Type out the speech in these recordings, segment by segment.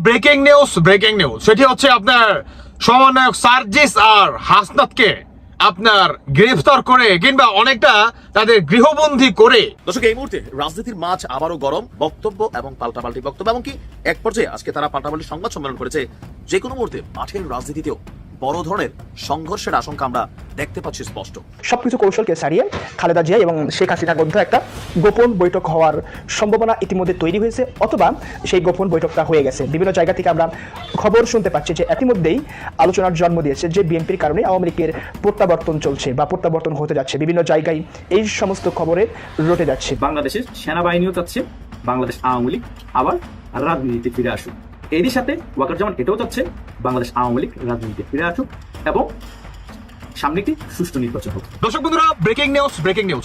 Breaking news সেটি হচ্ছে আপনার সমন্বয়ক সার্জিস আর হাসনাতকে আপনার গ্রেফতার করে কিংবা অনেকটা তাদের গৃহবন্দী করে। দর্শক, এই মুহূর্তে রাজনীতির মাঝ আবারও গরম বক্তব্য এবং পাল্টাপাল্টি বক্তব্য, এমনকি এক পর্যায়ে আজকে তারা পাল্টাপাল্টি সংবাদ সম্মেলন করেছে। যে কোনো মুহূর্তে মাঠের রাজনীতিতেও বড় ধরনের সংঘর্ষের আশঙ্কা আমরা দেখতে পাচ্ছি স্পষ্ট। সবকিছু কৌশলকে ছাড়িয়ে খালেদা জিয়া এবং শেখ হাসিনার মধ্যে একটা গোপন বৈঠক হওয়ার সম্ভাবনা ইতিমধ্যে তৈরি হয়েছে, অথবা সেই গোপন বৈঠকটা হয়ে গেছে। বিভিন্ন জায়গা থেকে আমরা খবর শুনতে পাচ্ছি যে ইতিমধ্যেই আলোচনার জন্ম দিয়েছে যে বিএনপির কারণে আওয়ামী লীগের প্রত্যাবর্তন চলছে বা প্রত্যাবর্তন হতে যাচ্ছে। বিভিন্ন জায়গায় এই সমস্ত খবরে রটে যাচ্ছে। বাংলাদেশের সেনাবাহিনীও চাচ্ছে বাংলাদেশ আওয়ামী লীগ আবার রাজনীতিতে ফিরে আসুক। এরই সাথে ওয়াকারুজ্জামান এটাও চাচ্ছে বাংলাদেশ আওয়ামী লীগ রাজনীতিতে ফিরে আসুক এবং সামনে একটি সুষ্ঠু নির্বাচন হোক। দর্শক বন্ধুরা, ব্রেকিং নিউজ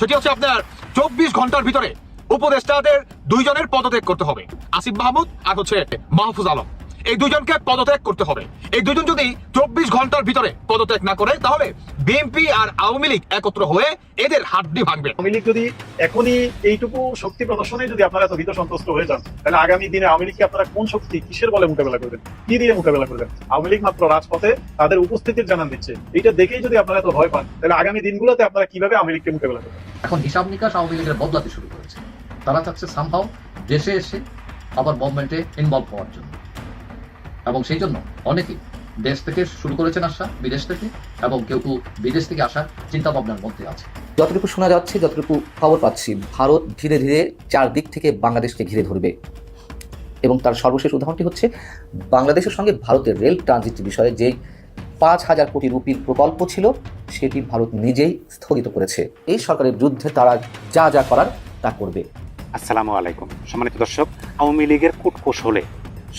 সেটি হচ্ছে আপনার 24 ঘন্টার ভিতরে উপদেষ্টাদের দুইজনের পদত্যাগ করতে হবে। আসিফ মাহমুদ আর হচ্ছে মাহফুজ আলম, এই দুইজনকে পদত্যাগ করতে হবে। এই দুইজন যদি 24 ঘন্টার ভিতরে পদত্যাগ না করে তাহলে বিএনপি আর আওয়ামী লীগ একত্র হয়ে এদের হাড্ডি ভাঙবে। আওয়ামী লীগ যদি এখনই এইটুকু শক্তি প্রদর্শনে যদি আপনারা এত ভীত সন্তুষ্ট হয়ে যান, তাহলে আগামী দিনে আওয়ামী লীগকে আপনারা কোন শক্তি কিসের বলে মোকাবেলা করবেন, কি দিয়ে মোকাবেলা করবেন? আওয়ামী লীগ মাত্র রাজপথে তাদের উপস্থিতির জানান দিচ্ছে। এইটা দেখেই যদি আপনারা এত ভয় পান, তাহলে আগামী দিনগুলোতে আপনারা কিভাবে আওয়ামী লীগকে মোকাবেলা করবেন? এখন হিসাব নিকাশ আওয়ামী লীগের বদলাতে শুরু করেছে। তারা চাচ্ছে সামহাও দেশে এসে আবার মুভমেন্টে ইনভলভ হওয়ার জন্য, এবং সেই জন্য অনেকেই দেশ থেকে শুরু করেছেন আসা, বিদেশ থেকে, এবং কেউ কেউ বিদেশ থেকে আসার চিন্তা ভাবনার মধ্যে আছে। যতটুকু শোনা যাচ্ছে, যতটুকু খবর পাচ্ছি, ভারত ধীরে ধীরে চারদিক থেকে বাংলাদেশকে ঘিরে ধরবে, এবং তার সর্বশেষ উদাহরণটি হচ্ছে বাংলাদেশের সঙ্গে ভারতের রেল ট্রানজিট বিষয়ে যে 5,000 কোটি রুপির প্রকল্প ছিল সেটি ভারত নিজেই স্থগিত করেছে। এই সরকারের বিরুদ্ধে তারা যা যা করার তা করবে। আসসালামু আলাইকুম সম্মানিত দর্শক, আওয়ামী লীগের কূটকৌশলে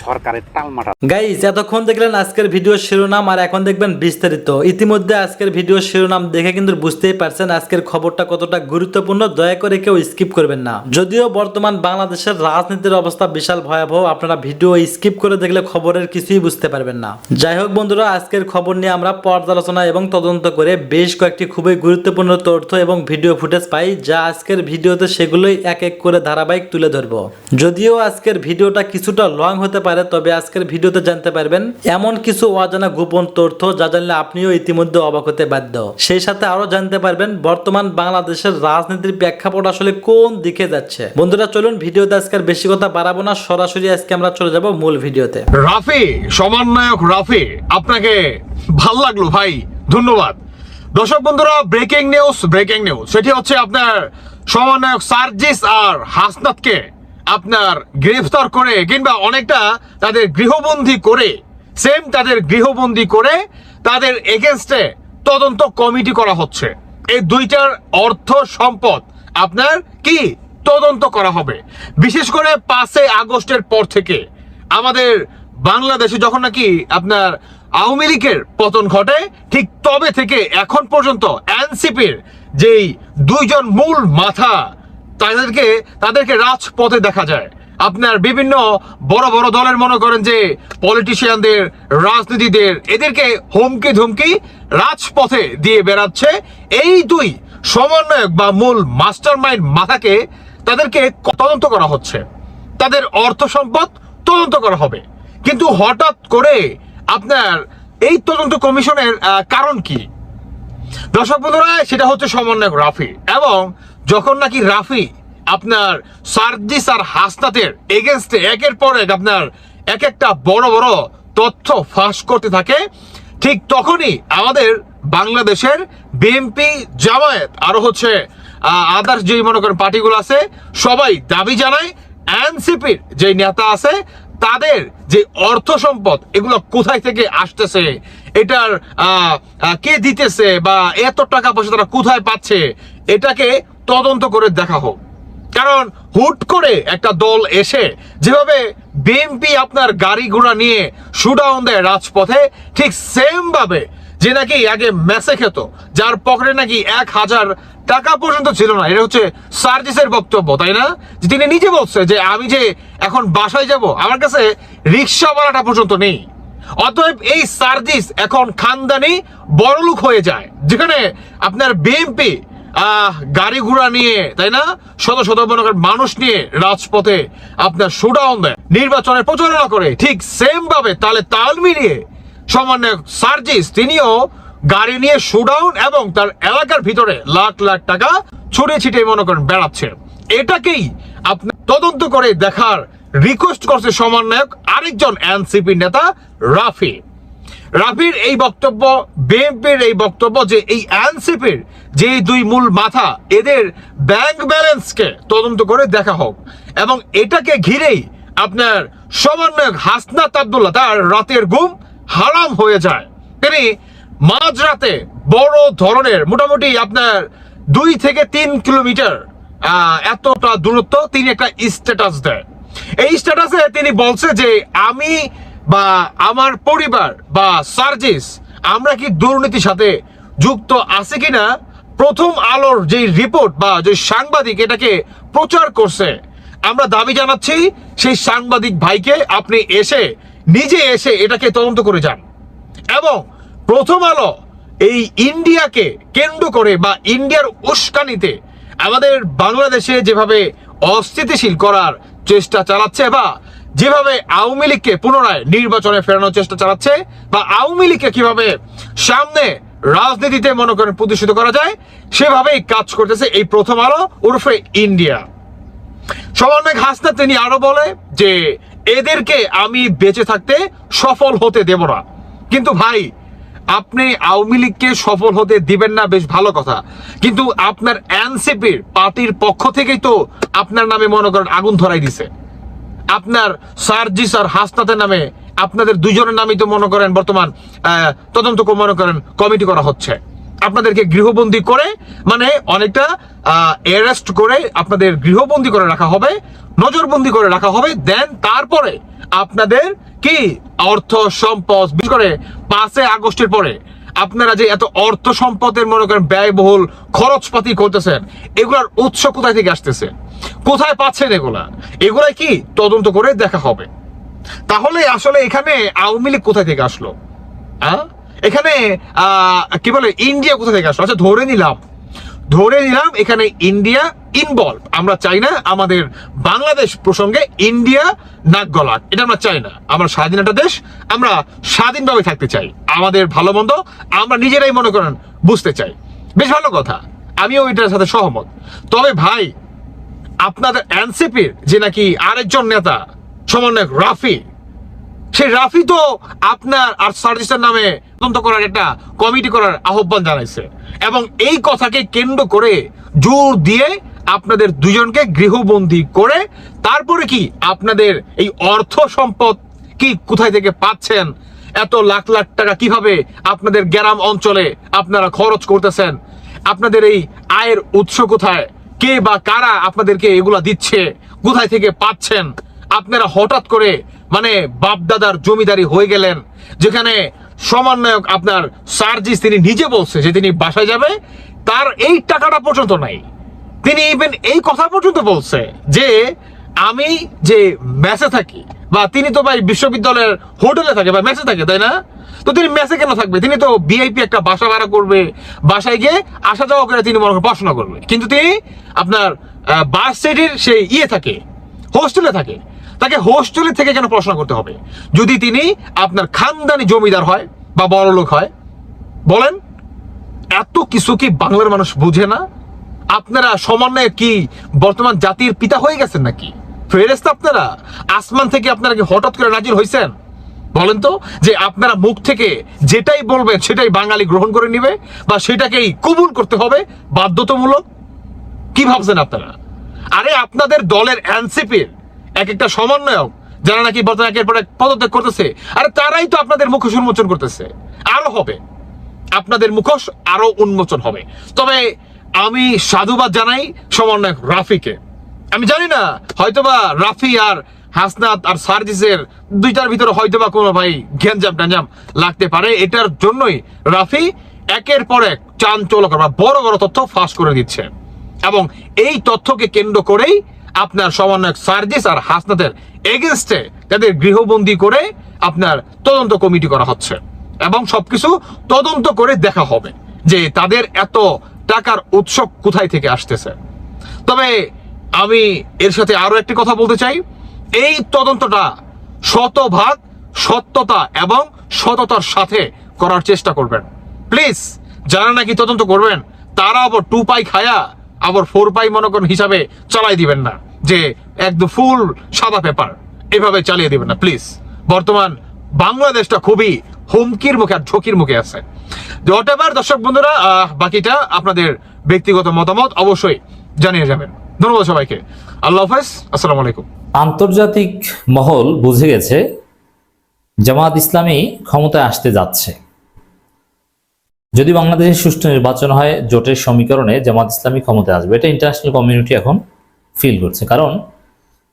সরকারের টালমাটা। গাইস, এতক্ষণ দেখলেন আজকের ভিডিও শিরোনাম, আর এখন দেখবেন বিস্তারিত। ইতিমধ্যে আজকের ভিডিও শিরোনাম দেখে কিন্তু বুঝতেই পারছেন আজকের খবরটা কতটা গুরুত্বপূর্ণ। দয়া করে কেউ স্কিপ করবেন না। যদিও বর্তমান বাংলাদেশের রাজনীতির অবস্থা বিশাল ভয়াবহ, আপনারা ভিডিও স্কিপ করে দেখলে খবরের কিছুই বুঝতে পারবেন না। যাই হোক বন্ধুরা, আজকের খবর নিয়ে আমরা পর্যালোচনা এবং তদন্ত করে বেশ কয়েকটি খুবই গুরুত্বপূর্ণ তথ্য এবং ভিডিও ফুটেজ পাই, যা আজকের ভিডিওতে সেগুলোই এক এক করে ধারাবাহিক তুলে ধরবো। যদিও আজকের ভিডিওটা কিছুটা লং হতে পারে, তবে আজকের ভিডিওতে জানতে পারবেন এমন কিছু অজানা গোপন তথ্য যা জানলে আপনিও ইতিমধ্যে অবাক হতে বাধ্য। সেই সাথে আরো জানতে পারবেন বর্তমান বাংলাদেশের রাজনীতির প্রেক্ষাপট আসলে কোন দিকে যাচ্ছে। বন্ধুরা চলুন, ভিডিওতে আজকের বেশি কথা বাড়াবো না, সরাসরি আজকে আমরা চলে যাব মূল ভিডিওতে। রাফি, সমন্বয়ক রাফি, আপনাকে ভাল লাগলো ভাই, ধন্যবাদ। দর্শক বন্ধুরা, ব্রেকিং নিউজ সেটি হচ্ছে আপনার সমন্বয়ক সার্জিস আর হাসনাতকে আপনার গ্রেফতার করে কিংবা অনেকটা তাদের গৃহবন্দী করে তাদের এগেনস্টে তদন্ত কমিটি করা হচ্ছে। এই দুইটার অর্থ সম্পদ আপনার কি তদন্ত করা হবে। বিশেষ করে 5 আগস্টের পর থেকে আমাদের বাংলাদেশে যখন নাকি আপনার আওয়ামী লীগের পতন ঘটে, ঠিক তবে থেকে এখন পর্যন্ত এনসিপির যেই দুইজন মূল মাথা তাদেরকে রাজপথে দেখা যায়। আপনার বিভিন্ন বড় বড় দলের মনে করেন যে পলিটিশিয়ানদের, রাজনীতিদের, এদেরকে হুমকি ধুমকি রাজপথে দিয়ে বেড়াচ্ছে। এই দুই সমন্বয়ক বা মূল মাস্টার মাইন্ড মাথাকে তাদেরকে তদন্ত করা হচ্ছে, তাদের অর্থ সম্পদ তদন্ত করা হবে। কিন্তু হঠাৎ করে আপনার এই তদন্ত কমিশনের কারণ কি দর্শক বন্ধুরা? সেটা হচ্ছে সমন্বয়ক রাফি। এবং যখন নাকি রাফি আপনার সার্জিস আর হাসনাতের এগেনস্টে একের পর এক আপনার এক একটা বড় বড় তথ্য ফাঁস করতে থাকে, ঠিক তখনই আমাদের বাংলাদেশের বিএনপি, জামায়াত আরো হচ্ছে আদার্স যে মনে করেন পার্টিগুলো আছে, সবাই দাবি জানায় এনসিপির যে নেতা আছে তাদের যে অর্থ সম্পদ এগুলো কোথায় থেকে আসতেছে, এটার কে দিতেছে বা এত টাকা পয়সা তারা কোথায় পাচ্ছে, এটাকে তদন্ত করে দেখা হোক। কারণ হুট করে একটা দল এসে যেভাবে বিএনপি আপনার গাড়ি ঘোড়া নিয়ে শুডাউন দেয় রাজপথে, ঠিক সেম ভাবে যে নাকি আগে মেসে খেত, যার পকেটে নাকি 1,000 টাকা পর্যন্ত ছিল না, এটা হচ্ছে সার্জিসের বক্তব্য, তাই না? তিনি নিজে বলছে যে আমি যে এখন বাসায় যাব, আমার কাছে রিক্সা ভাড়াটা পর্যন্ত নেই। অতএব এই সার্জিস এখন খানদানি বড়লোক হয়ে যায়, যেখানে আপনার বিএনপি গাড়ি ঘোড়া নিয়ে, তাই না, শত শত মনে করেন মানুষ নিয়ে রাজপথে আপনার শোডাউন দেয়, নির্বাচনের প্রচারণা করে, ঠিক সেম ভাবে তাহলে তাল মিলিয়ে সমন্বয়ক সার্জিস তিনিও গাড়ি নিয়ে শোডাউন এবং তার এলাকার ভিতরে লাখ লাখ টাকা ছড়িয়ে ছিটিয়ে মনে করেন বেড়াচ্ছে। এটাকেই আপনি তদন্ত করে দেখার রিকোয়েস্ট করছে সমন্বয়ক আরেকজন এনসিপি নেতা রাফির এই বক্তব্য, বিএনপির এই বক্তব্য যে এই এনসিপির যে দুই মূল মাথা এদের ব্যাংক ব্যালেন্সকে তদন্ত করে দেখা হোক, এবং এটাকে ঘিরেই আপনার সমন্বয়ক হাসনাত আব্দুল্লাহ তার রাতের ঘুম হারাম হয়ে যায়। তিনি মাঝরাতে বড় ধরনের মোটামুটি আপনার 2 থেকে 3 কিলোমিটার এতটা দূরত্ব তিনি একটা স্ট্যাটাস দেয়। এই স্ট্যাটাসে তিনি বলছে যে আমি বা আমার পরিবার বা সার্জিস আমরা কি দুর্নীতির সাথে যুক্ত আছে কিনা প্রথম আলোর যে রিপোর্ট বা যে সাংবাদিক এটাকে প্রচার করছে, আমরা দাবি জানাচ্ছি সেই সাংবাদিক ভাইকে আপনি নিজে এসে এটাকে তদন্ত করে যান। এবং প্রথম আলো এই ইন্ডিয়াকে কেন্দ্র করে বা ইন্ডিয়ার উস্কানিতে আমাদের বাংলাদেশে যেভাবে অস্থিতিশীল করার চেষ্টা চালাচ্ছে বা যেভাবে আওয়ামী লীগকে পুনরায় নির্বাচনে ফেরানোর চেষ্টা চালাচ্ছে বা আওয়ামী লীগকে কিভাবে সামনে রাজনীতিতে মনে করেন প্রতিষ্ঠিত করা যায় সেভাবেই কাজ করতেছে এই প্রথম আলো উর্ফে ইন্ডিয়া। সমন্বয়ক হাসনাত তিনি আরো বলে যে এদেরকে আমি বেঁচে থাকতে সফল হতে দেব না। কিন্তু ভাই আপনি আওয়ামী লীগকে সফল হতে দিবেন না বেশ ভালো কথা, কিন্তু আপনার এনসিপির পার্টির পক্ষ থেকেই তো আপনার নামে মনে করেন আগুন ধরাই দিছে। আপনার সার্জিস আর হাসনাতের নামে আপনাদের দুজনের নামই তো মনে করেন বর্তমান তদন্ত মনে করেন কমিটি করা হচ্ছে। আপনাদেরকে গৃহবন্দী করে মানে অনেকটা অ্যারেস্ট করে আপনাদের গৃহবন্দী করে রাখা হবে, নজরবন্দি করে রাখা হবে। দেন তারপরে আপনাদের কি অর্থ সম্পদ, বিশেষ করে 5 আগস্টের পরে আপনারা যে এত অর্থ সম্পদের মনে করেন ব্যয়বহুল খরচপাতি করতেছেন, এগুলার উৎস কোথায় থেকে আসতেছে, কোথায় পাচ্ছেন এগুলাই কি তদন্ত করে দেখা হবে। তাহলে আসলে এখানে আওয়ামী লীগ কোথায় থেকে আসলো, এখানে কি বলে ইন্ডিয়া কোথা থেকে আসলো? আচ্ছা ধরে নিলাম এখানে ইন্ডিয়া ইনভলভ। আমরা চাই না আমাদের বাংলাদেশ প্রসঙ্গে ইন্ডিয়া নাক গলাক, এটা আমরা চাই না। আমরা স্বাধীন একটা দেশ, আমরা স্বাধীনভাবে থাকতে চাই, আমাদের ভালো মন্দ আমরা নিজেরাই মনে করেন বুঝতে চাই। বেশ ভালো কথা, আমিও এটার সাথে সহমত। তবে ভাই আপনাদের এনসিপির যে নাকি আরেকজন নেতা সমন্বয়ক রাফি, সেই রাফি তো আপনার আর সার্জিসের নামে তদন্ত করার একটা কমিটি করার আহ্বান জানাইছে, এবং এই কথাকে কেন্দ্র করে জোর দিয়ে আপনাদের দুজনকে গৃহবন্দী করে তারপরে কি আপনাদের এই অর্থ সম্পদ কি কোথায় থেকে পাচ্ছেন, এত লাখ লাখ টাকা কিভাবে আপনাদের গ্রাম অঞ্চলে আপনারা খরচ করতেছেন, আপনাদের এই আয়ের উৎস কোথায়, কে বা কারা আপনাদেরকে এগুলা দিচ্ছে, কোথায় থেকে পাচ্ছেন। আপনারা হঠাৎ করে মানে বাপদাদার জমিদারি হয়ে গেলেন, যেখানে সমন্বয়ক আপনার সার্জিস তিনি নিজে বলছে যে তিনি বাসায় যাবে, তার এই টাকাটা পর্যন্ত নাই। তিনি ইভেন এই কথা পর্যন্ত বলছে যে আমি যে মেসে থাকি, বা তিনি তো ভাই বিশ্ববিদ্যালয়ের হোটেলে থাকে বা মেসে থাকে, তাই না? তো তিনি মেসে কেন থাকবে? তিনি তো ভিআইপি একটা বাসা ভাড়া করবে, বাসায় গিয়ে আসা যাওয়া করে তিনি মনে করেন পড়াশোনা করবে। কিন্তু তিনি আপনার ভার্সিটির সেই থাকে, হোস্টেলে থাকে। তাকে হোস্টেলে থেকে কেন পড়াশোনা করতে হবে যদি তিনি আপনার খানদানি জমিদার হয় বা বড় লোক হয়? বলেন, এত কিছু কি বাংলার মানুষ বুঝে না? আপনারা সমন্বয়ে কি বর্তমান জাতির পিতা হয়ে গেছেন নাকি? ফেরেশতা আপনারা? আসমান থেকে আপনারা কি হঠাৎ করে নাজিল হয়েছেন? বলেন তো, যে আপনারা মুখ থেকে যেটাই বলবেন সেটাই বাঙালি গ্রহণ করে নিবে বা সেটাকেই কবুল করতে হবে বাধ্যতামূলক? কি ভাবছেন আপনারা? আরে আপনাদের দলের এনসিপির এক একটা সমন্বয়ক যারা নাকি বর্তমানে একের পর এক পদত্যাগ করতেছে, আরে তারাই তো আপনাদের মুখোশ উন্মোচন করতেছে। আরো হবে, আপনাদের মুখোশ আরো উন্মোচন হবে। তবে আমি সাধুবাদ জানাই সমন্বয়ক রাফিকে। আমি জানি না হয়তোবা রাফি আর হাসনাত আর সার্জিসের দুইটার ভিতরে হয়তোবা কোনো ভাই ঘ্যাঞ্জাম ট্যাঞ্জাম লাগতে পারে। এটার জন্যই রাফি একের পর এক চাঞ্চল্যকর বা বড় বড় তথ্য ফাঁস করে দিচ্ছে, এবং এই তথ্যকে কেন্দ্র করেই আপনার সমন্বয়ক সার্জিস আর হাসনাতের এগেনস্টে তাদের গৃহবন্দী করে আপনার তদন্ত কমিটি করা হচ্ছে, এবং সবকিছু তদন্ত করে দেখা হবে যে তাদের এত টাকার উৎস কোথায় থেকে আসতেছে। তবে আমি এর সাথে আরো একটি কথা বলতে চাই, এই তদন্তটা শতভাগ সত্যতা এবং সততার সাথে করার চেষ্টা করবেন প্লিজ। যারা নাকি তদন্ত করবেন তারা আবার 2 পাই খায়া আবার 4 পাই মনে করেন হিসাবে চালাই দিবেন না, যে একদম ফুল সাদা পেপার এভাবে চালিয়ে দিবেন না প্লিজ। বর্তমান বাংলাদেশটা খুবই হুমকির মুখে আর ঝুঁকির মুখে আছে। হোয়াটএভার দর্শক বন্ধুরা, বাকিটা আপনাদের ব্যক্তিগত মতামত অবশ্যই জানিয়ে যাবেন। ধন্যবাদ সবাইকে, আল্লাহ হাফেজ, আসসালামু আলাইকুম। আন্তর্জাতিক মহল বুঝে গেছে জামাত ইসলামী ক্ষমতায় আসতে যাচ্ছে। যদি বাংলাদেশে সুষ্ঠু নির্বাচন হয়, জোটের সমীকরণে জামাত ইসলামী ক্ষমতায় আসবে, এটা ইন্টারন্যাশনাল কমিউনিটি এখন ফিল করছে। কারণ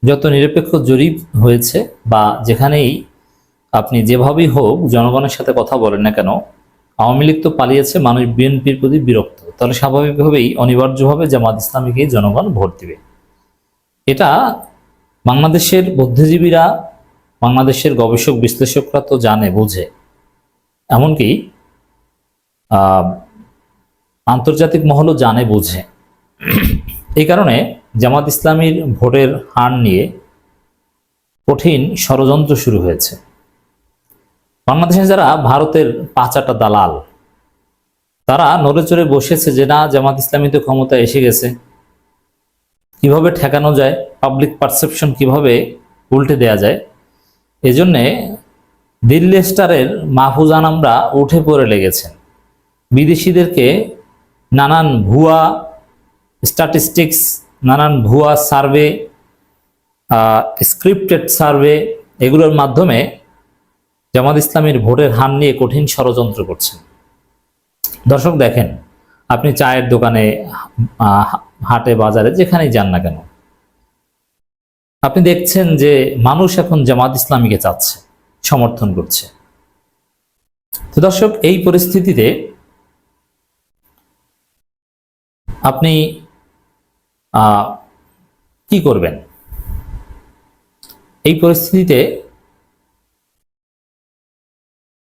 যত নিরপেক্ষ জরিপ হয়েছে বা যেখানেই আপনি যেভাবেই হোক জনগণের সাথে কথা বলেন না কেন, আওয়ামী লীগ তো পালিয়েছে, মানুষ বিএনপির প্রতি বিরক্ত, তাহলে স্বাভাবিকভাবেই অনিবার্যভাবে জামাত ইসলামীকে জনগণ ভোট দিবে। এটা বাংলাদেশের বুদ্ধিজীবীরা, বাংলাদেশের গবেষক বিশ্লেষকরা তো জানে, বোঝে। এমনকি আন্তর্জাতিক মহলও জানে, বোঝে। এই কারণে জামাত ইসলামীর ভোটের হার নিয়ে কঠিন ষড়যন্ত্র শুরু হয়েছে। বাংলাদেশে যারা ভারতের পাঁচাটা দালাল, তারা নড়ে চড়ে বসেছে যে না, জামাত ইসলামী তো ক্ষমতায় এসে গেছে, কিভাবে ঠেকানো যায়, পাবলিক পারসেপশন কিভাবে উল্টে দেয়া যায়। এজন্যে দিল্লি স্টারের মাহফুজ আনামরা উঠে পড়ে লেগেছেন। বিদেশিদেরকে নানান ভুয়া স্ট্যাটিস্টিক্স, নানান ভুয়া সার্ভে, স্ক্রিপ্টেড সার্ভে, এগুলোর মাধ্যমে জামাত ইসলামীর ভোটের হার নিয়ে কঠিন ষড়যন্ত্র করছেন। দর্শক দেখেন, আপনি চায়ের দোকানে, হাটে, বাজারে, যেখানেই যান না কেন, আপনি দেখছেন যে মানুষ এখন জামাত ইসলামীকে চাচ্ছে, সমর্থন করছে। তো দর্শক, এই পরিস্থিতিতে আপনি কি করবেন? এই পরিস্থিতিতে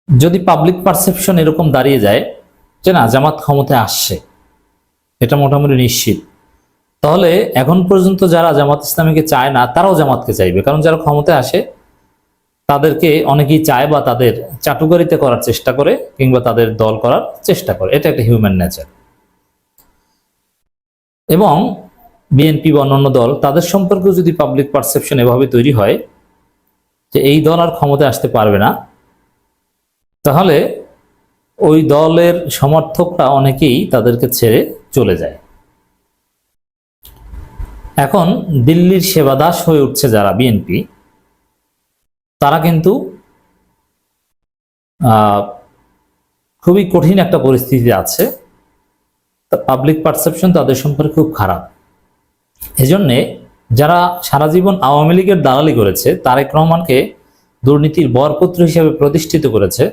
যদি পাবলিক পারসেপশন এরকম দাঁড়িয়ে যায় যে না, জামাত ক্ষমতায় আসছে, এটা মোটামুটি নিশ্চিত, তাহলে এখন পর্যন্ত যারা জামাত ইসলামীকে চায় না তারাও জামাতকে চাইবে। কারণ যারা ক্ষমতায় আসে তাদেরকে অনেকেই চায় বা তাদের চাটুকারিতা করার চেষ্টা করে কিংবা তাদের দল করার চেষ্টা করে, এটা একটা হিউম্যান নেচার। এবং বিএনপি বা অন্যান্য দল, তাদের সম্পর্কেও যদি পাবলিক পারসেপশন এভাবে তৈরি হয় যে এই দল আর ক্ষমতায় আসতে পারবে না, তাহলে ওই দলের সমর্থকরা অনেকেই তাদেরকে ছেড়ে চলে যায়। এখন দিল্লির সেবাদাস হয়ে উঠছে যারা বিএনপি, তারা কিন্তু খুবই কঠিন একটা পরিস্থিতি আছে। পাবলিক পারসেপশন তাদের সম্পর্কে খুব খারাপ। এজন্যে যারা সারা জীবন আওয়ামী লীগের দালালি করেছে, তারেক রহমানকে দুর্নীতির বরপুত্র হিসেবে প্রতিষ্ঠিত করেছে,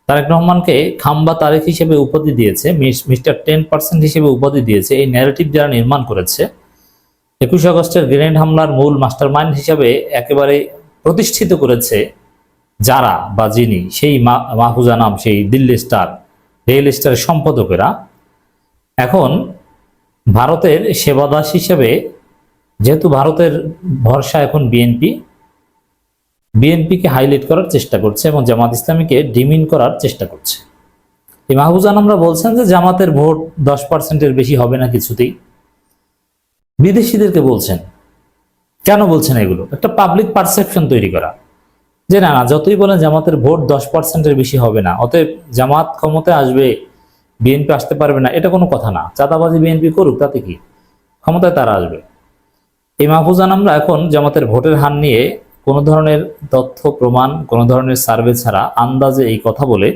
তারেক রহমানকে খাম্বা তারেক হিসেবে উপাধি দিয়েছে, মিস্টার 10% হিসেবে উপাধি দিয়েছে, এই ন্যারেটিভ যারা নির্মাণ করেছে, 21 আগস্টের গ্রেনেড হামলার মূল মাস্টারমাইন্ড হিসাবে একেবারে প্রতিষ্ঠিত করেছে যারা বা যিনি, সেই মাহফুজ আনাম, সেই দিল্লি স্টার, রেল স্টারের সম্পাদকেরা এখন ভারতের সেবাদাস হিসেবে, যেহেতু ভারতের ভরসা এখন বিএনপিকে হাইলাইট করার চেষ্টা করছে এবং জামাত ইসলামীকে ডিমিন করার চেষ্টা করছে। এই মাহফুজ আনামরা বলছেন যে জামাতের ভোট 10%-এর বেশি হবে না কিছুতেই। বিদেশিদেরকে বলছেন। কেন বলছেন এগুলো? একটা পাবলিক পারসেপশন তৈরি করা যে না, যতই বলেন জামাতের ভোট 10%-এর বেশি হবে না, অতএব জামাত ক্ষমতায় আসবে, বিএনপি আসতে পারবে না, এটা কোনো কথা না। চাঁদাবাজি বিএনপি করুক, তাতে কি, ক্ষমতায় তারা আসবে। এই মাহফুজ আনামরা এখন জামাতের ভোটের হার নিয়ে কোনো ধরনের তথ্য প্রমাণ, কোনো ধরনের সার্ভে ছাড়া আন্দাজে এই কথা বলে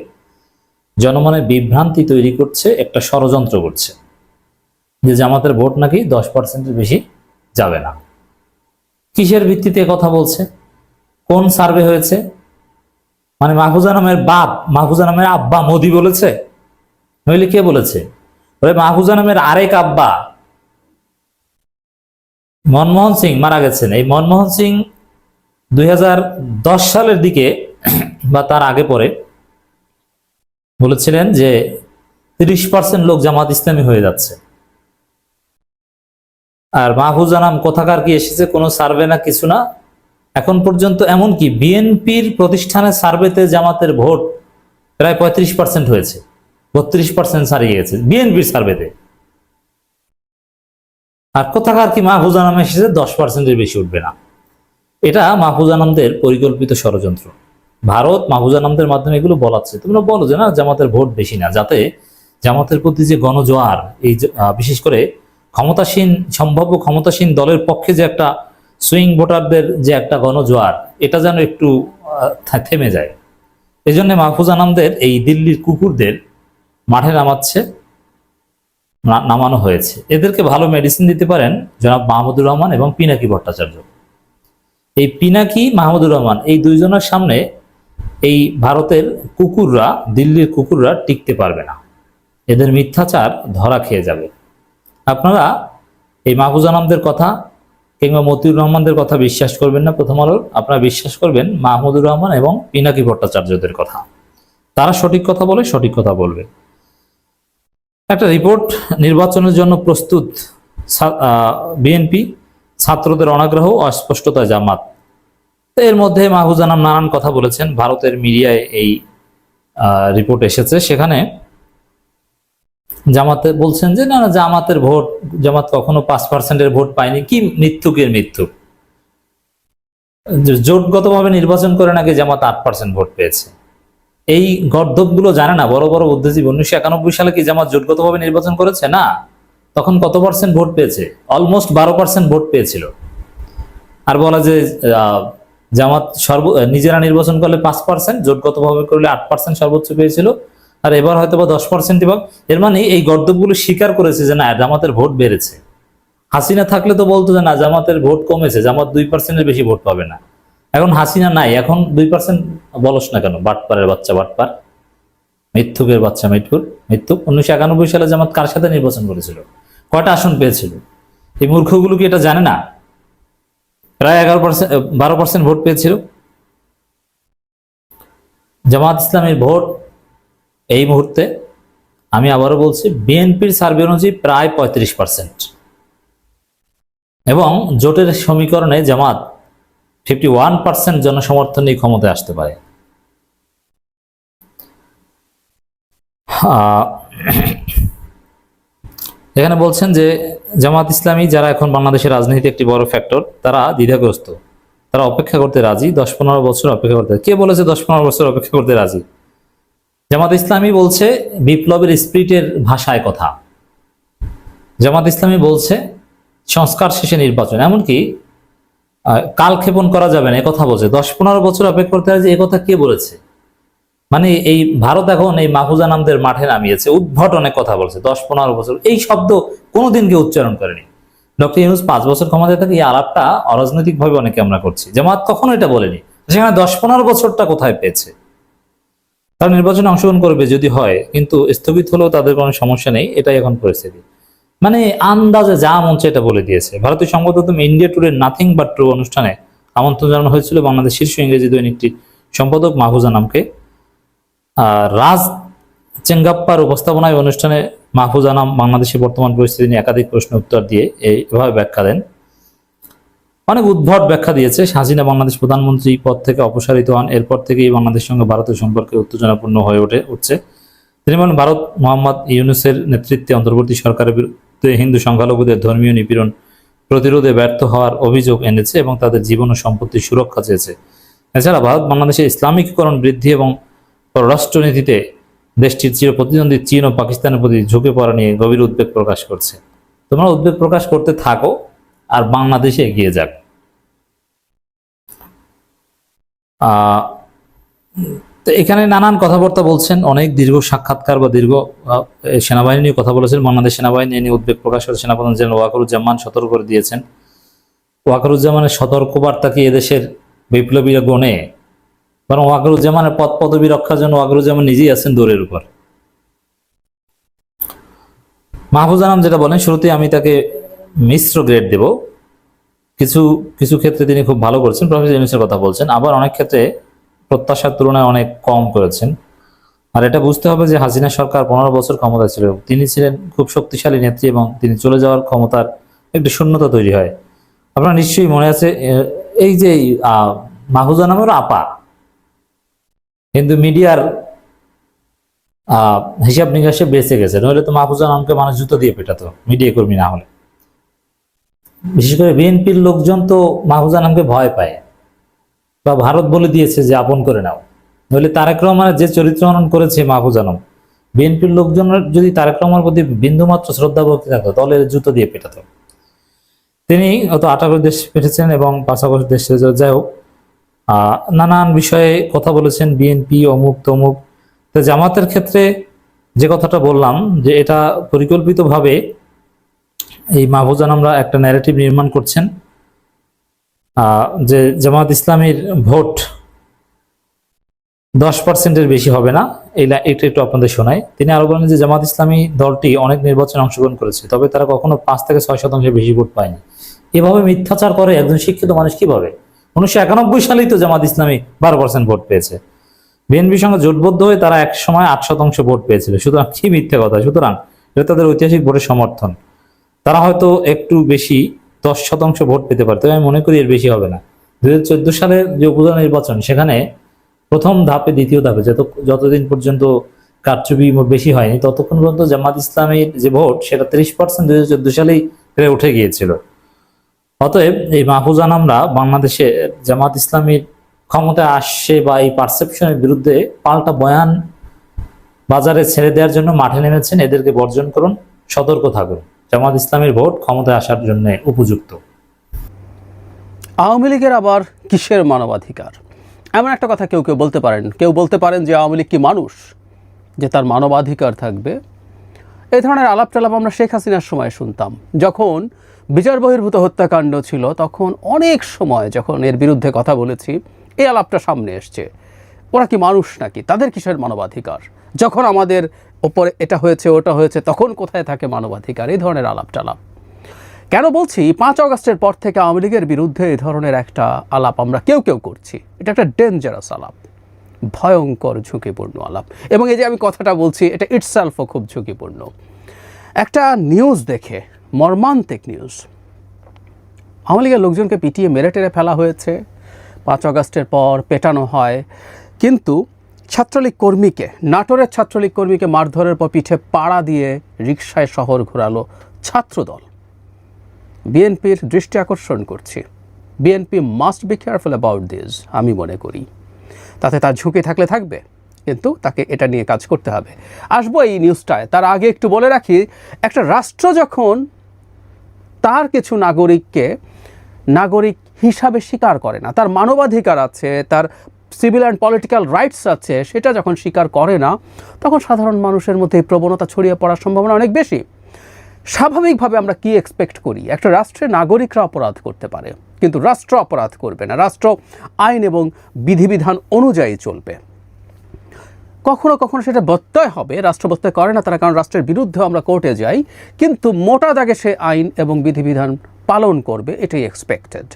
জনমনে বিভ্রান্তি তৈরি করছে, একটা ষড়যন্ত্র করছে যে জামাতের ভোট নাকি 10%-এর বেশি যাবে না। কিসের ভিত্তিতে কথা বলছে? কোন সার্ভে হয়েছে? মানে মাহফুজ আনামের বাপ, মাহফুজ আনামের আব্বা মোদি বলেছে? নইলে কে বলেছে? মাহফুজ আনামের আরেক আব্বা মনমোহন সিং মারা গেছেন। এই মনমোহন সিং 2010 সালের দিকে বা তার আগে পরে বলেছিলেন যে 30% লোক জামাত ইসলামী হয়ে যাচ্ছে। আর মাহফুজ আনাম কোথাকার কি এসেছে, কোনো সার্ভে না কিছু না। এখন পর্যন্ত এমনকি বিএনপির প্রতিষ্ঠানের সার্ভেতে জামাতের ভোট প্রায় 35% হয়েছে, 32% ছাড়িয়ে গেছে বিএনপির সার্ভেতে। আর কোথাকার কি মাহফুজ আনাম এসেছে 10%-এর বেশি উঠবে না। এটা মাহফুজ আনামদের পরিকল্পিত ষড়যন্ত্র। ভারত মাহফুজ আনামদের মাধ্যমে এগুলো বলাচ্ছে, তোমরা বলো যে না জামাতের ভোট বেশি না, যাতে জামাতের প্রতি যে গণজোয়ার, এই বিশেষ করে সম্ভাব্য ক্ষমতাসীন দলের পক্ষে যে একটা সুইং ভোটারদের যে একটা গণজোয়ার, এটা যেন একটু থেমে যায়। এই জন্য মাহফুজ আনামদের এই দিল্লির কুকুরদের মাঠে নামানো হয়েছে। এদেরকে ভালো মেডিসিন দিতে পারেন জনাব মাহমুদুর রহমান এবং পিনাকি ভট্টাচার্য। এই পিনাকি মাহমুদুর রহমান এই দুইজনের সামনে এই ভারতের কুকুররা, দিল্লির কুকুররা টিকতে পারবে না। এদের মিথ্যাচার ধরা খেয়ে যাবে। আপনারা এই মাহফুজ আনামদের কথা কিংবা মতিউর রহমানদের কথা বিশ্বাস করবেন না প্রথম আলোর, আপনারা বিশ্বাস করবেন মাহমুদুর রহমান এবং পিনাকি ভট্টাচার্যদের কথা। তারা সঠিক কথা বলে, সঠিক কথা বলবে। একটা রিপোর্ট, নির্বাচনের জন্য প্রস্তুত বিএনপি, ছাত্রদের অনাগ্রহ, অস্পষ্টতা জামাত। এর মধ্যে মাহফুজ আনাম নানান কথা বলেছেন। ভারতের মিডিয়ায় এই রিপোর্ট এসেছে, সেখানে জামাতে বলছেন যে না জামাতের ভোট, জামাত কখনো 5%-এর ভোট পায়নি। কি মিথ্যুকের মিথ্যুক। জোটগতভাবে নির্বাচন করে নাকি জামাত 8% ভোট পেয়েছে। এই গর্দভগুলো জানে না বড় বড় বুদ্ধিজীবী। 1991 সালে কি জামাত জোটগতভাবে নির্বাচন করেছে? না। তখন কত পার্সেন্ট ভোট পেয়েছে? অলমোস্ট 12% ভোট পেয়েছিল। আর বলা যে জামাত নিজেরা নির্বাচন করলে 5%, জোটগতভাবে করলে 8% সর্বোচ্চ পেয়েছিল, আর এবার হয়তো বা 10% এবং এর মানে এই গর্দভগুলো স্বীকার করেছে যে না জামাতের ভোট বেড়েছে। হাসিনা থাকলে তো বলতো যে না জামাতের ভোট কমেছে, জামাত 2%-এর বেশি ভোট পাবে না। এখন হাসিনা নাই, এখন 2% বলস না কেন? বাটপারের বাচ্চা বাটপার, মিথ্যুকের বাচ্চা মিথ্যুক। 1991 সালে জামাত কার সাথে নির্বাচন করেছিল? কয়টা আসন পেয়েছিল? এই মূর্খগুলো কি এটা জানে না? প্রায় 12% ভোট পেয়েছিল। জামাত ইসলামের ভোট এই মুহূর্তে, আমি আবারও বলছি, বিএনপির সার্ভে অনুযায়ী প্রায় 35%, এবং জোটের সমীকরণে জামাত 51% জনসমর্থন নিয়ে ক্ষমতায় আসতে পারে। এখানে বলছেন যে জামাত ইসলামী যারা এখন বাংলাদেশের রাজনীতিতে একটি বড় ফ্যাক্টর, তারা দ্বিধাগ্রস্ত, তারা অপেক্ষা করতে রাজি। 10-15 বছর অপেক্ষা করতে। কে বলেছে 10-15 বছর অপেক্ষা করতে রাজি? জামাত ইসলামী বলছে বিপ্লবের স্পিরিটের ভাষায় কথা। জামাত ইসলামী বলছে সংস্কার শেষে নির্বাচন, এমনকি কালক্ষেপণ করা যাবে না কথা বলছে। 10-15 বছর অপেক্ষা করতে রাজি, কথা কে বলেছে? মানে এই ভারত এখন এই মাহফুজ আনামদের মাঠে নামিয়েছে, উদ্ভট অনেক কথা বলছে। 10-15 বছর এই শব্দ কোনোদিন কেউ উচ্চারণ করেনি। ডক্টর ইউনূস 5 বছর ক্ষমতায় থাকে, এই আলাপটা অরাজনৈতিক ভাবে অনেকে আমরা করছি। জামাত কখনো এটা বলেনি। সেখানে 10-15 বছরটা কোথায় পেয়েছে? তারা নির্বাচনে অংশগ্রহণ করবে যদি হয়, কিন্তু স্থগিত হলেও তাদের কোনো সমস্যা নেই, এটাই এখন পরিস্থিতি। মানে আন্দাজে যা মন চায় এটা বলে দিয়েছে। ভারতীয় সংবাদ মাধ্যম ইন্ডিয়া টুডের নাথিং বাট ট্রু অনুষ্ঠানে আমন্ত্রণ জানানো হয়েছিল বাংলাদেশ শীর্ষ ইংরেজি দৈনিকটির সম্পাদক মাহফুজ আনামকে। রাজ চেঙ্গাপ্পার উপস্থাপনায় অনুষ্ঠানে মাহফুজ আনাম বাংলাদেশের বর্তমান পরিস্থিতি নিয়ে একাধিক প্রশ্ন উত্তর দিয়ে এইভাবে ব্যাখ্যা দেন। অনেক উদ্ভট ব্যাখ্যা দিয়েছে। হাসিনা বাংলাদেশ প্রধানমন্ত্রী পদ থেকে অপসারিত হন, এরপর থেকেই বাংলাদেশের সঙ্গে ভারতের সম্পর্কে উত্তেজনাপূর্ণ হয়ে উঠছে। তিনি বলেন ভারত মোহাম্মদ ইউনূসের নেতৃত্বে অন্তর্বর্তী সরকারের বিরুদ্ধে হিন্দু সংখ্যালঘুদের ধর্মীয় নিপীড়ন প্রতিরোধে ব্যর্থ হওয়ার অভিযোগ এনেছে এবং তাদের জীবন ও সম্পত্তির সুরক্ষা চেয়েছে। এছাড়া ভারত বাংলাদেশের ইসলামিকীকরণ বৃদ্ধি এবং পররাষ্ট্রনীতিতে দেশটির চিরপ্রতিদ্বন্দ্বী চীন ও পাকিস্তানের প্রতি ঝুঁকে পড়া নিয়ে গভীর উদ্বেগ প্রকাশ করছে। তোমরা উদ্বেগ প্রকাশ করতে থাকো, আর বাংলাদেশে এগিয়ে যাক। তো এখানে নানান কথাবার্তা বলছেন, অনেক দীর্ঘ সাক্ষাৎকার বা দীর্ঘ সেনাবাহিনী নিয়ে কথা বলেছেন। বাংলাদেশ সেনাবাহিনী নিয়ে উদ্বেগ প্রকাশ করে সেনাপ্রধান জেনারেল ওয়াকারুজ্জামান সতর্ক করে দিয়েছেন। ওয়াকারুজ্জামানের সতর্কবার্তা কি এদেশের বিপ্লবীরা গণে? বরং ওয়াকারুজ্জামানের পদ পদবী রক্ষার জন্য ওয়াকারুজ্জামান নিজেই আছেন দৌড়ের উপর। মাহফুজ আনাম যেটা বলেন, শুরুতে আমি তাকে মিশ্র গ্রেড দেব। কিছু কিছু ক্ষেত্রে তিনি খুব ভালো করেছেন, প্রফেসর ইউনূসের কথা বলছেন, আবার অনেক ক্ষেত্রে প্রত্যাশার তুলনায় অনেক কম করেছেন। আর এটা বুঝতে হবে যে হাসিনা সরকার 15 বছর ক্ষমতা ছিল, তিনি ছিলেন খুব শক্তিশালী নেত্রী এবং তিনি চলে যাওয়ার ক্ষমতার একটি শূন্যতা তৈরি হয়। আপনার নিশ্চয়ই মনে আছে এই যে মাহফুজা নামের আপা কিন্তু মিডিয়ার হিসাব নিকাশে বেঁচে গেছে, নইলে তো মাহফুজা নামকে মানুষ জুতো দিয়ে পেটাতো মিডিয়া কর্মী না হলে। বিশেষ করে বিএনপির লোকজন তো মাহফুজা নামকে ভয় পায় বা ভারত বলে দিয়েছে যে আপন করে নাও, নইলে তারেক রহমানের যে চরিত্র হনন করেছে মাহফুজা নাম, বিএনপির লোকজনের যদি তারেক রহমানের প্রতি বিন্দুমাত্র শ্রদ্ধা ভক্তি থাকতো তাহলে জুতো দিয়ে পেটাতো। তিনি অত 18 দেশ পেটেছেন এবং 5 আগস্ট দেশ ছেড়ে যাই হোক, নানান বিষয়ে কথা বলেছেন, বিএনপি অমুক তমুক। তো জামাতের ক্ষেত্রে যে কথাটা বললাম যে এটা পরিকল্পিতভাবে এই মাহফুজা নামরা একটা ন্যারেটিভ নির্মাণ করছেন যে জামাত ইসলামীর ভোট 10%-এর বেশি হবে না। এটা একটু আপনাদের শোনাই। তিনি আরো বলেন যে জামাত ইসলামী দলটি অনেক নির্বাচনে অংশগ্রহণ করেছে, তবে তারা কখনো 5 থেকে 6% বেশি ভোট পায়নি। এভাবে মিথ্যাচার করে একজন শিক্ষিত মানুষ কিভাবে? 1991 সালেই তো জামাত ইসলামী 12% ভোট পেয়েছে। বিএনপির সঙ্গে জোটবদ্ধ হয়ে তারা এক সময় 8% ভোট পেয়েছিল। সুতরাং কি মিথ্যে কথা? সুতরাং এটা তাদের ঐতিহাসিক ভোটের সমর্থন। তারা হয়তো একটু বেশি 10% ভোট পেতে পারে, তবে আমি মনে করি এর বেশি হবে না। 2014 সালের যে উপজেলা নির্বাচন, সেখানে প্রথম ধাপে দ্বিতীয় ধাপে যতদিন পর্যন্ত কারচুপি বেশি হয়নি ততক্ষণ পর্যন্ত জামাত ইসলামীর যে ভোট সেটা 30% 2014 সালেই উঠে গিয়েছিল। অতএব এই মাহফুজা নামরা বাংলাদেশে জামাত ইসলামীর ক্ষমতায় আসছে বা এই পারসেপশনের বিরুদ্ধে পাল্টা বয়ান বাজারে ছেড়ে দেওয়ার জন্য মাঠে নেমেছেন। এদেরকে বর্জন করুন, সতর্ক থাকুন। জামাত ইসলামীর ভোট ক্ষমতায় আসার জন্য উপযুক্ত। আওয়ামী লীগের আবার কিসের মানবাধিকার? এমন একটা কথা কেউ বলতে পারেন। কেউ বলতে পারেন যে আওয়ামী লীগ কি মানুষ, যে তার মানবাধিকার থাকবে? এই ধরনের আলাপ টালাপ আমরা শেখ হাসিনার সময় শুনতাম। যখন বিচার বহির্ভূত হত্যাকাণ্ড ছিল তখন অনেক সময় যখন এর বিরুদ্ধে কথা বলেছি, এই আলাপটা সামনে এসছে। ওরা কি মানুষ নাকি? তাদের কিসের মানবাধিকার? যখন আমাদের ওপরে এটা হয়েছে ওটা হয়েছে তখন কোথায় থাকে মানবাধিকার? এই ধরনের আলাপ টালাপ কেন বলছি? 5 আগস্টের পর থেকে আওয়ামী লীগের বিরুদ্ধে এই ধরনের একটা আলাপ আমরা কেউ করছি। এটা একটা ডেঞ্জারাস আলাপ, ভয়ঙ্কর ঝুঁকিপূর্ণ আলাপ। এবং এই যে আমি কথাটা বলছি এটা ইটসেলফও খুব ঝুঁকিপূর্ণ। একটা নিউজ দেখে, মর্মান্তিক নিউজ, আওয়ামী লীগের লোকজনকে পিটিয়ে মেরে টেরে ফেলা হয়েছে। 5 আগস্টের পর পেটানো হয়, কিন্তু ছাত্রলীগ কর্মীকে, নাটোরের ছাত্রলীগ কর্মীকে মারধরের পর পিঠে পাড়া দিয়ে রিকশায় শহর ঘোরালো ছাত্রদল। বিএনপির দৃষ্টি আকর্ষণ করছি, BNP must be careful about this. আমি মনে করি তাতে তার ঝুঁকি থাকলে থাকবে, কিন্তু তাকে এটা নিয়ে কাজ করতে হবে। আসবো এই নিউজটায়, তার আগে একটু বলে রাখি, একটা রাষ্ট্র যখন তার কিছু নাগরিককে নাগরিক হিসাবে স্বীকার করে না, তার মানবাধিকার আছে, তার সিভিল অ্যান্ড পলিটিক্যাল রাইটস আছে, সেটা যখন স্বীকার করে না, তখন সাধারণ মানুষের মধ্যে এই প্রবণতা ছড়িয়ে পড়ার সম্ভাবনা অনেক বেশি। স্বাভাবিকভাবে আমরা কি এক্সপেক্ট করি? একটা রাষ্ট্রে নাগরিকরা অপরাধ করতে পারে, কিন্তু রাষ্ট্র অপরাধ করবে না। রাষ্ট্র আইন এবং বিধিবিধান অনুযায়ী চলবে। কখনো কখনো সেটা ব্যত্যয় হবে, রাষ্ট্র ব্যত্যয় করে না তারা, কারণ রাষ্ট্রের বিরুদ্ধে আমরা কোর্টে যাই, কিন্তু মোটা দাগে সে আইন এবং বিধিবিধান পালন করবে, এটাই এক্সপেক্টেড।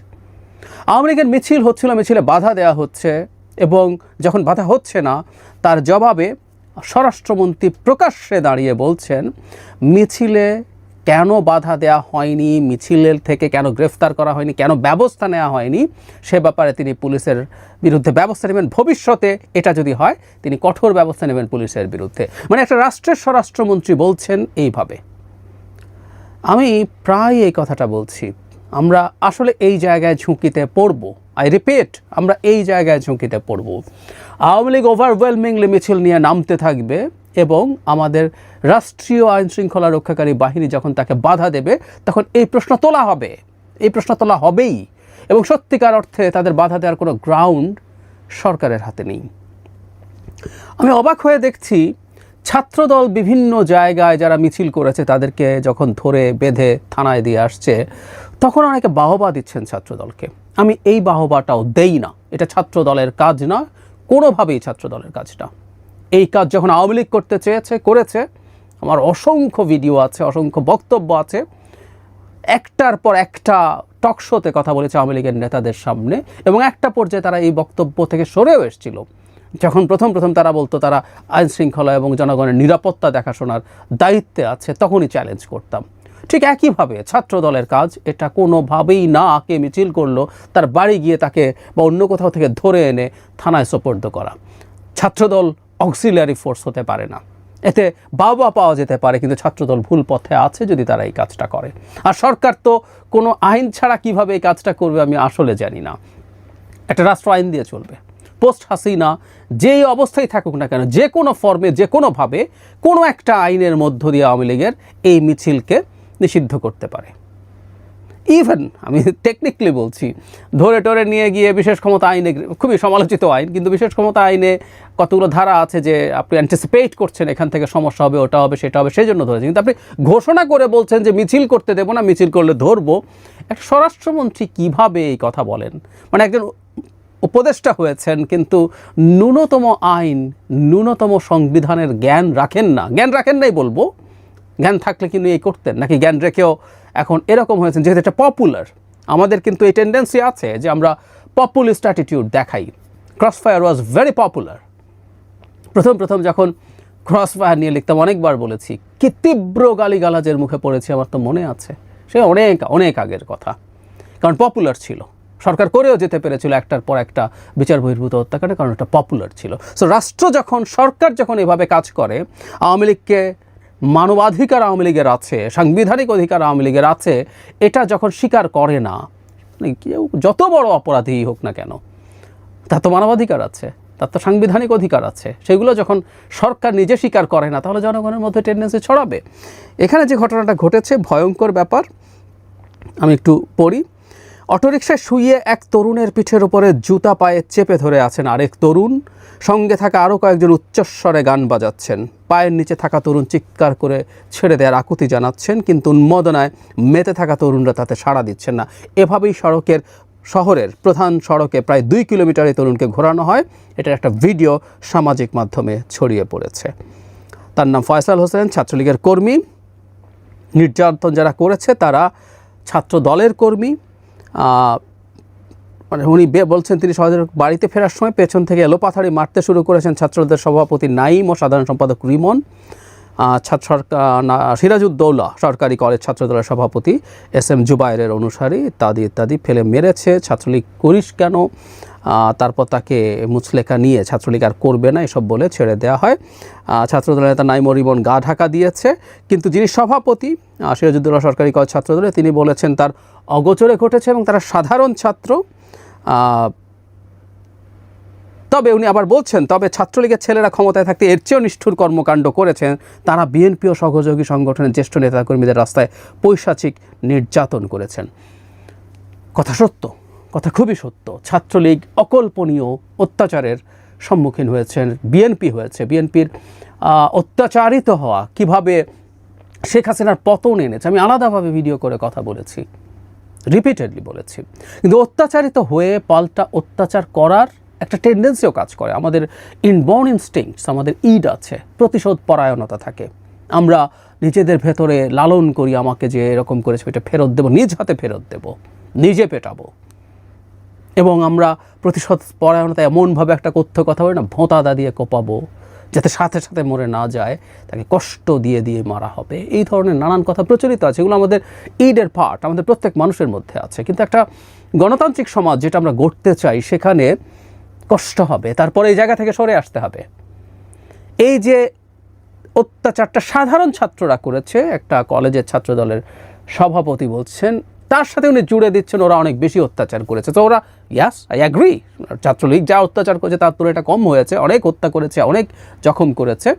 আওয়ামী লীগের মিছিল হচ্ছিল, মিছিলে বাধা দেওয়া হচ্ছে, এবং যখন বাধা হচ্ছে না তার জবাবে স্বরাষ্ট্রমন্ত্রী প্রকাশ্যে দাঁড়িয়ে বলছেন মিছিলে কেন বাধা দেওয়া হয়নি, মিছিলের থেকে কেন গ্রেফতার করা হয়নি, কেন ব্যবস্থা নেওয়া হয়নি, সে ব্যাপারে তিনি পুলিশের বিরুদ্ধে ব্যবস্থা নেবেন। ভবিষ্যতে এটা যদি হয় তিনি কঠোর ব্যবস্থা নেবেন পুলিশের বিরুদ্ধে। মানে একটা রাষ্ট্রের স্বরাষ্ট্রমন্ত্রী বলছেন এইভাবে। আমি প্রায় এই কথাটা বলছি, আমরা আসলে এই জায়গায় ঝুঁকিতে পড়ব। আই রিপিট, আমরা এই জায়গায় ঝুঁকিতে পড়ব। আওয়ামী লীগ ওভারওয়েলমিংলি মিছিল নিয়ে নামতে থাকবে, এবং আমাদের রাষ্ট্রীয় আইন শৃঙ্খলা রক্ষাকারী বাহিনী যখন তাকে বাধা দেবে তখন এই প্রশ্ন তোলা হবে, এই প্রশ্ন তোলা হবেই। এবং সত্যিকার অর্থে তাদের বাধা দেওয়ার কোনো গ্রাউন্ড সরকারের হাতে নেই। আমি অবাক হয়ে দেখছি ছাত্রদল বিভিন্ন জায়গায় যারা মিছিল করেছে তাদেরকে যখন ধরে বেঁধে থানায় দিয়ে আসছে, তখন অনেকে বাহবা দিচ্ছেন ছাত্রদলকে। আমি এই বাহবাটাও দেই না, এটা ছাত্রদলের কাজ না, কোনোভাবেই ছাত্রদলের কাজ না। এই কাজ যখন আওয়ামী লীগ করতে চেয়েছে, করেছে। আমার অসংখ্য ভিডিও আছে, অসংখ্য বক্তব্য আছে, একটার পর একটা টক শোতে কথা বলেছে আওয়ামী লীগের নেতাদের সামনে, এবং একটা পর্যায়ে তারা এই বক্তব্য থেকে সরেও এসেছিল। যখন প্রথম তারা বলতো তারা আইন শৃঙ্খলা এবং জনগণের নিরাপত্তা দেখাশোনার দায়িত্বে আছে, তখনই চ্যালেঞ্জ করতাম। ঠিক একইভাবে ছাত্র দলের কাজ, এটা কোনোভাবেই না কে মিছিল করলো তার বাড়ি গিয়ে তাকে বা অন্য কোথাও থেকে ধরে এনে থানায় সোপর্দ করা। ছাত্রদল অক্সিলিয়ারি ফোর্স হতে পারে না, এতে বাবা পাওয়া যেতে পারে, কিন্তু ছাত্রদল ভুল পথে আছে যদি তারা এই কাজটা করে। আর সরকার তো কোনো আইন ছাড়া কিভাবে এই কাজটা করবে আমি আসলে জানি না। একটা রাষ্ট্র আইন দিয়ে চলবে। পোস্ট হাসিনা যেই অবস্থায় থাকুক না কেন, যে কোনো ফর্মে যে কোনোভাবে কোনো একটা আইনের মধ্য দিয়ে আওয়ামী লীগের এই মিছিলকে নিষিদ্ধ করতে পারে। ইভেন আমি টেকনিক্যালি বলছি, ধরে টরে নিয়ে গিয়ে বিশেষ ক্ষমতা আইনে, খুবই সমালোচিত আইন, কিন্তু বিশেষ ক্ষমতা আইনে কতগুলো ধারা আছে যে আপনি অ্যান্টিসিপেট করছেন এখান থেকে সমস্যা হবে, ওটা হবে, সেটা হবে, সেই জন্য ধরেছেন। কিন্তু আপনি ঘোষণা করে বলছেন যে মিছিল করতে দেবো না, মিছিল করলে ধরবো। একটা স্বরাষ্ট্রমন্ত্রী কিভাবে এই কথা বলেন? মানে একজন উপদেষ্টা হয়েছেন কিন্তু ন্যূনতম আইন, ন্যূনতম সংবিধানের জ্ঞান রাখেন না। জ্ঞান রাখেন নাই বলবো, জ্ঞান থাকলে কিন্তু এই করতেন নাকি? জ্ঞান রেখেও এখন এরকম হয়েছেন, যেহেতু এটা পপুলার। আমাদের কিন্তু এই টেন্ডেন্সি আছে যে আমরা পপুলিস্ট অ্যাটিটিউড দেখাই। Crossfire was very popular. প্রথম যখন ক্রসফায়ার নিয়ে লিখতাম, অনেকবার বলেছি কি তীব্র গালিগালাজের মুখে পড়েছি, আমার তো মনে আছে। সে অনেক আগের কথা, কারণ পপুলার ছিল। সরকার করেও যেতে পেরেছিল একটার পর একটা বিচার বহির্ভূত হত্যাকাণ্ড, কারণ এটা পপুলার ছিল। সো রাষ্ট্র যখন, সরকার যখন এভাবে কাজ করে, আওয়ামী লীগকে মানবাধিকার আওয়ামী লীগের আছে, সাংবিধানিক অধিকার আওয়ামী লীগের আছে, এটা যখন স্বীকার করে না, মানে কেউ যত বড় অপরাধী হোক না কেন, তার তো মানবাধিকার আছে, তার তো সাংবিধানিক অধিকার আছে, সেগুলো যখন সরকার নিজে স্বীকার করে না, তাহলে জনগণের মধ্যে টেন্ডেন্সি ছড়াবে। এখানে যে ঘটনাটা ঘটেছে ভয়ঙ্কর ব্যাপার, আমি একটু পড়ি। অটোরিকশায় শুয়ে এক তরুণের পিঠের উপরে জুতা পায়ে চেপে ধরে আছেন আরেক তরুণ, সঙ্গে থাকা আরও কয়েকজন উচ্চস্বরে গান বাজাচ্ছেন। পায়ের নিচে থাকা তরুণ চিৎকার করে ছেড়ে দেওয়ার আকুতি জানাচ্ছেন, কিন্তু উন্মাদনায় মেতে থাকা তরুণরা তাতে সাড়া দিচ্ছেন না। এভাবেই শহরের প্রধান সড়কে প্রায় 2 কিলোমিটার এই তরুণকে ঘোরানো হয়। এটার একটা ভিডিও সামাজিক মাধ্যমে ছড়িয়ে পড়েছে। তার নাম ফয়সাল হোসেন, ছাত্রলীগের কর্মী। নির্যাতন যারা করেছে তারা ছাত্র দলের কর্মী। মানে উনি বলছেন তিনি সহজে বাড়িতে ফেরার সময় পেছন থেকে এলোপাথাড়ি মারতে শুরু করেছেন ছাত্রদলের সভাপতি নাইম ও সাধারণ সম্পাদক রিমন। সিরাজউদ্দৌলা সরকারি কলেজ ছাত্রদলের সভাপতি SM জুবায়ের অনুসারী ইত্যাদি ফেলে মেরেছে। ছাত্রলীগ করিস কেন, তারপর তাকে মুচলেখা নিয়ে ছাত্রলীগ আর করবে না এসব বলে ছেড়ে দেওয়া হয়। ছাত্রদলের নেতা নাইম ও রিমন গা ঢাকা দিয়েছে, কিন্তু যিনি সভাপতি সিরাজউদ্দৌলা সরকারি কলেজ ছাত্রদলে, তিনি বলেছেন তার অগোচরে ঘটেছে এবং তারা সাধারণ ছাত্র। তবে উনি আবার বলছেন, তবে ছাত্রলীগের ছেলেরা ক্ষমতায় থাকতে এর চেয়েও নিষ্ঠুর কর্মকাণ্ড করেছেন। তারা বিএনপি ও সহযোগী সংগঠনের জ্যেষ্ঠ নেতাকর্মীদের রাস্তায় পৈশাচিক নির্যাতন করেছেন। কথা সত্য, কথা খুবই সত্য। ছাত্রলীগ অকল্পনীয় অত্যাচারের সম্মুখীন হয়েছেন, বিএনপি হয়েছে। বিএনপির অত্যাচারিত হওয়া, কিভাবে শেখ হাসিনার পতন এনেছে, আমি আলাদাভাবে ভিডিও করে কথা বলেছি, রিপিটেডলি বলেছি। কিন্তু অত্যাচারিত হয়ে পাল্টা অত্যাচার করার একটা টেন্ডেন্সিও কাজ করে। আমাদের ইনবর্ন ইনস্টিংক্টস, আমাদের ইড আছে, প্রতিশোধ পরায়ণতা থাকে। আমরা নিজেদের ভেতরে লালন করি, আমাকে যে এরকম করেছে এটা ফেরত দেবো, নিজ হাতে ফেরত দেবো, নিজে পেটাবো। এবং আমরা প্রতিশোধ পরায়ণতা এমনভাবে একটা কথা বলি না, ভোঁতা দিয়ে কোপাবো, যাতে সাথে সাথে মরে না যায়, তাকে কষ্ট দিয়ে মারা হবে। এই ধরনের নানান কথা প্রচলিত আছে, এগুলো আমাদের ইডের পার্ট, আমাদের প্রত্যেক মানুষের মধ্যে আছে। কিন্তু একটা গণতান্ত্রিক সমাজ যেটা আমরা গড়তে চাই, সেখানে কষ্ট হবে, তারপরে এই জায়গা থেকে সরে আসতে হবে। এই যে অত্যাচারটা সাধারণ ছাত্ররা করেছে, একটা কলেজের ছাত্র দলের সভাপতি বলছেন, তার সাথে উনি জুড়ে দিচ্ছেন ওরা অনেক বেশি অত্যাচার করেছে। তো ওরা, ইয়াস আই অ্যাগ্রি, ছাত্রলীগ যা অত্যাচার করেছে তার তুলনায় এটা কম হয়েছে, অনেক হত্যা করেছে, অনেক জখম করেছে।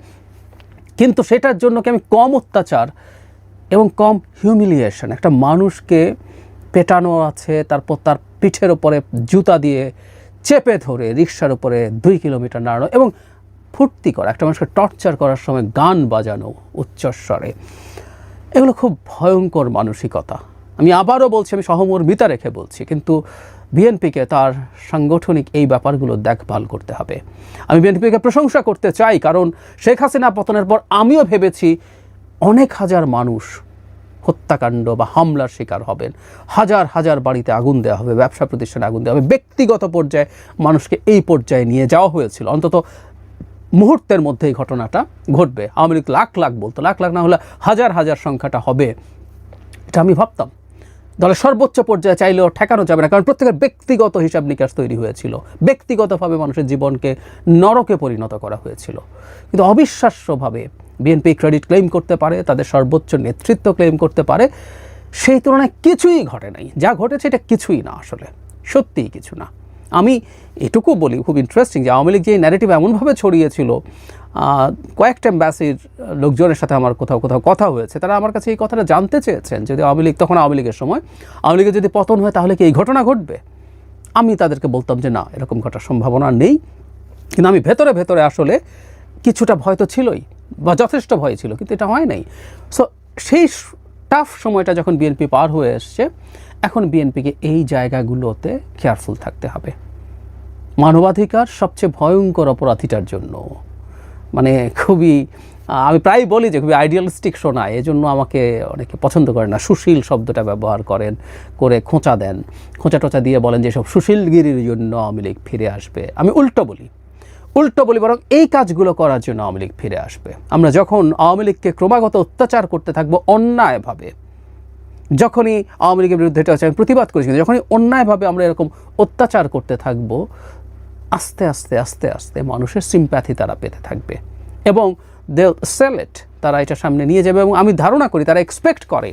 কিন্তু সেটার জন্য কি আমি কম অত্যাচার এবং কম হিউমিলিয়েশন, একটা মানুষকে পেটানো আছে, তারপর তার পিঠের ওপরে জুতা দিয়ে চেপে ধরে রিকশার উপরে 2 কিলোমিটার নাড়ানো এবং ফুর্তি করা, একটা মানুষকে টর্চার করার সময় গান বাজানো উচ্চস্বরে, এগুলো খুব ভয়ঙ্কর মানসিকতা। আমি আবারও বলছি, আমি সহমর্মিতা রেখে বলছি, কিন্তু বিএনপিকে তার সাংগঠনিক এই ব্যাপারগুলো দেখভাল করতে হবে। আমি বিএনপিকে প্রশংসা করতে চাই, কারণ শেখ হাসিনা পতনের পর আমিও ভেবেছি অনেক হাজার মানুষ হত্যাকাণ্ড বা হামলার শিকার হবেন, হাজার হাজার বাড়িতে আগুন দেওয়া হবে, ব্যবসা প্রতিষ্ঠানে আগুন দেওয়া হবে, ব্যক্তিগত পর্যায়ে মানুষকে এই পর্যায়ে নিয়ে যাওয়া হয়েছিল। অন্তত মুহূর্তের মধ্যে এই ঘটনাটা ঘটবে। আওয়ামী লীগ লাখ লাখ বলতো, লাখ লাখ না হলে হাজার হাজার সংখ্যাটা হবে, এটা আমি ভাবতাম। দলের সর্বোচ্চ পর্যায়ে চাইলেও ঠেকানো যাবে না, কারণ প্রত্যেকের ব্যক্তিগত হিসাব নিকাশ তৈরি হয়েছিল, ব্যক্তিগতভাবে মানুষের জীবনকে নরকে পরিণত করা হয়েছিল। কিন্তু অবিশ্বাস্যভাবে বিএনপি ক্রেডিট ক্লেম করতে পারে, তাদের সর্বোচ্চ নেতৃত্ব ক্লেম করতে পারে, সেই তুলনায় কিছুই ঘটে নাই। যা ঘটেছে এটা কিছুই না, আসলে সত্যিই কিছু না। আমি এটুকু বলি, খুব ইন্টারেস্টিং যে আওয়ামী লীগ যে ন্যারেটিভ এমনভাবে ছড়িয়েছিল, কয়েকটা এম্বাসির লোকজনের সাথে আমার কোথাও কোথাও কথা হয়েছে, তারা আমার কাছে এই কথাটা জানতে চেয়েছেন যদি আওয়ামী লীগ, তখন আওয়ামী লীগের সময়, আওয়ামী লীগের যদি পতন হয় তাহলে কি এই ঘটনা ঘটবে। আমি তাদেরকে বলতাম যে না, এরকম ঘটার সম্ভাবনা নেই। কিন্তু আমি ভেতরে ভেতরে আসলে কিছুটা ভয় তো ছিলই, বা যথেষ্ট ভয় ছিল, কিন্তু এটা হয় নাই। সো সেই টাফ সময়টা যখন বিএনপি পার হয়ে এসছে, এখন বিএনপিকে এই জায়গাগুলোতে কেয়ারফুল থাকতে হবে। মানবাধিকার সবচেয়ে ভয়ঙ্কর অপরাধীটার জন্য, মানে খুবই, আমি প্রায় বলি যে খুবই আইডিয়ালিস্টিক শোনায়, এজন্য আমাকে অনেকে পছন্দ করে না। সুশীল শব্দটা ব্যবহার করে খোঁচা দেন, খোঁচা টোচা দিয়ে বলেন যে সব সুশীলগিরির জন্য আওয়ামী লীগ ফিরে আসবে। আমি উল্টো বলি, বরং এই কাজগুলো করার জন্য আওয়ামী লীগ ফিরে আসবে। আমরা যখন আওয়ামী লীগকে ক্রমাগত অত্যাচার করতে থাকবো অন্যায়ভাবে, যখনই আওয়ামী লীগের বিরুদ্ধে এটা আমি প্রতিবাদ করেছি, যখনই অন্যায়ভাবে আমরা এরকম অত্যাচার করতে থাকবো, আস্তে আস্তে আস্তে আস্তে মানুষের সিম্প্যাথি তারা পেতে থাকবে এবং দে সেল ইট, তারা এটা সামনে নিয়ে যাবে। এবং আমি ধারণা করি তারা এক্সপেক্ট করে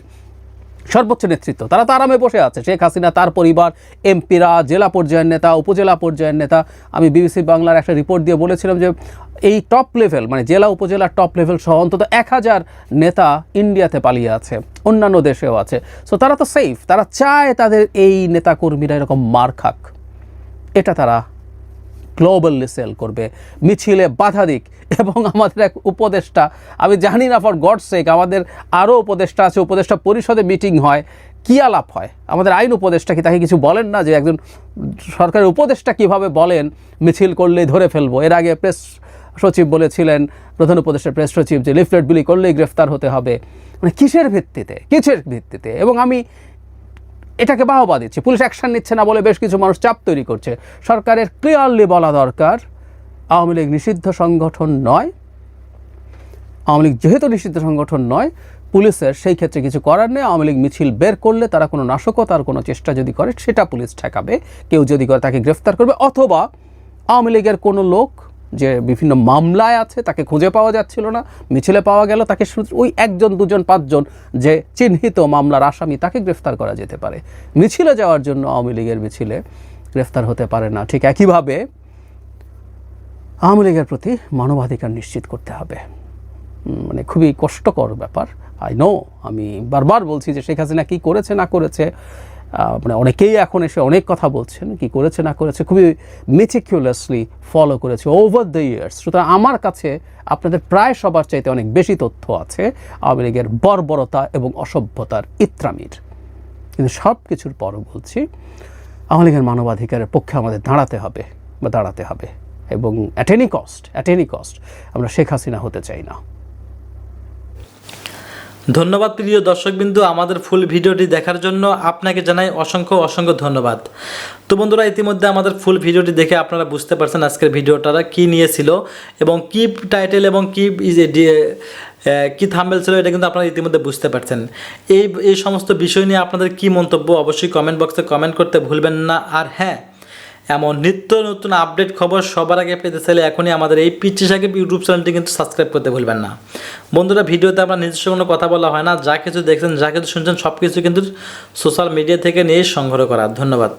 সর্বোচ্চ নেতৃত্ব, তারা তো আরামে বসে আছে, শেখ হাসিনা, তার পরিবার, এমপিরা, জেলা পর্যায়ের নেতা, উপজেলা পর্যায়ের নেতা। আমি বিবিসি বাংলার একটা রিপোর্ট দিয়ে বলেছিলাম যে এই টপ লেভেল, মানে জেলা উপজেলার টপ লেভেল সহ অন্তত 1000 নেতা ইন্ডিয়াতে পালিয়ে আছে, অন্যান্য দেশেও আছে। সো তারা তো সেফ, তারা চায় তাদের এই নেতাকর্মীরা এরকম মার খাক। এটা তারা গ্লোবালি সেল করবে, মিছিলে বাধা দিক। এবং আমাদের এক উপদেষ্টা, আমি জানি না ফর গড সেক, আমাদের আরও উপদেষ্টা আছে, উপদেষ্টা পরিষদে মিটিং হয়, কী আলাপ হয়, আমাদের আইন উপদেষ্টা কি তাকে কিছু বলেন না যে একজন সরকারের উপদেষ্টা কিভাবে বলেন মিছিল করলেই ধরে ফেলবো। এর আগে প্রেস সচিব বলেছিলেন, প্রধান উপদেষ্টা প্রেস সচিব, যে লিফলেট বিলি করলেই গ্রেফতার হতে হবে। মানে কিসের ভিত্তিতে? এবং আমি এটাকে বাহবা দিচ্ছে, পুলিশ অ্যাকশন নিচ্ছে না বলে বেশ কিছু মানুষ চাপ তৈরি করছে। সরকারের ক্লিয়ারলি বলা দরকার, আওয়ামী লীগ নিষিদ্ধ সংগঠন নয়। আওয়ামী লীগ যেহেতু নিষিদ্ধ সংগঠন নয়, পুলিশের সেই ক্ষেত্রে কিছু করার নেই। আওয়ামী লীগ মিছিল বের করলে তারা কোনো নাশকতার কোনো চেষ্টা যদি করে, সেটা পুলিশ ঠেকাবে। কেউ যদি করে তাকে গ্রেফতার করবে, অথবা আওয়ামী লীগের কোনো লোক যে বিভিন্ন মামলায় আছে, তাকে খুঁজে পাওয়া যাচ্ছিল না, মিছিলে পাওয়া গেল, তাকে ওই 1, 2, 5 জন যে চিহ্নিত মামলার আসামি, তাকে গ্রেফতার করা যেতে পারে। মিছিলে যাওয়ার জন্য আওয়ামী লীগের মিছিলে গ্রেফতার হতে পারে না। ঠিক একইভাবে আওয়ামী লীগের প্রতি মানবাধিকার নিশ্চিত করতে হবে। মানে খুবই কষ্টকর ব্যাপার, আই নো। আমি বারবার বলছি যে শেখ হাসিনা কী করেছে না করেছে, মানে অনেকেই এখন এসে অনেক কথা বলছেন, কি করেছে না করেছে খুবই মেটিকুলাসলি ফলো করেছে ওভার দ্য ইয়ার্স। সুতরাং আমার কাছে আপনাদের প্রায় সবার চাইতে অনেক বেশি তথ্য আছে আওয়ামী লীগের বর্বরতা এবং অসভ্যতার ইত্রামির। কিন্তু সব কিছুর পরও বলছি, আওয়ামী লীগের মানবাধিকারের পক্ষে আমাদের দাঁড়াতে হবে এবং অ্যাট এনি কস্ট আমরা শেখ হাসিনা হতে চাই না। ধন্যবাদ প্রিয় দর্শকবিন্দু, আমাদের ফুল ভিডিওটি দেখার জন্য আপনাকে জানাই অসংখ্য ধন্যবাদ। তো বন্ধুরা, ইতিমধ্যে আমাদের ফুল ভিডিওটি দেখে আপনারা বুঝতে পারছেন আজকের ভিডিওটা কী নিয়েছিল এবং কী টাইটেল এবং কী থাম্বনেল ছিল, এটা কিন্তু আপনারা ইতিমধ্যে বুঝতে পারছেন। এই সমস্ত বিষয় নিয়ে আপনাদের কী মন্তব্য অবশ্যই কমেন্ট বক্সে কমেন্ট করতে ভুলবেন না। আর হ্যাঁ, এমন নিত্য নতুন আপডেট খবর সবার আগে পেতে চাইলে এখনই আমাদের এই পিচ্চি সাকিব ইউটিউব চ্যানেলটি কিন্তু সাবস্ক্রাইব করতে ভুলবেন না। বন্ধুরা, ভিডিওতে আমরা নিজস্ব কোনো কথা বলা হয় না, যা কিছু দেখছেন, যা কিছু শুনছেন, সব কিছু কিন্তু সোশ্যাল মিডিয়া থেকে নিয়ে সংগ্রহ করা। ধন্যবাদ।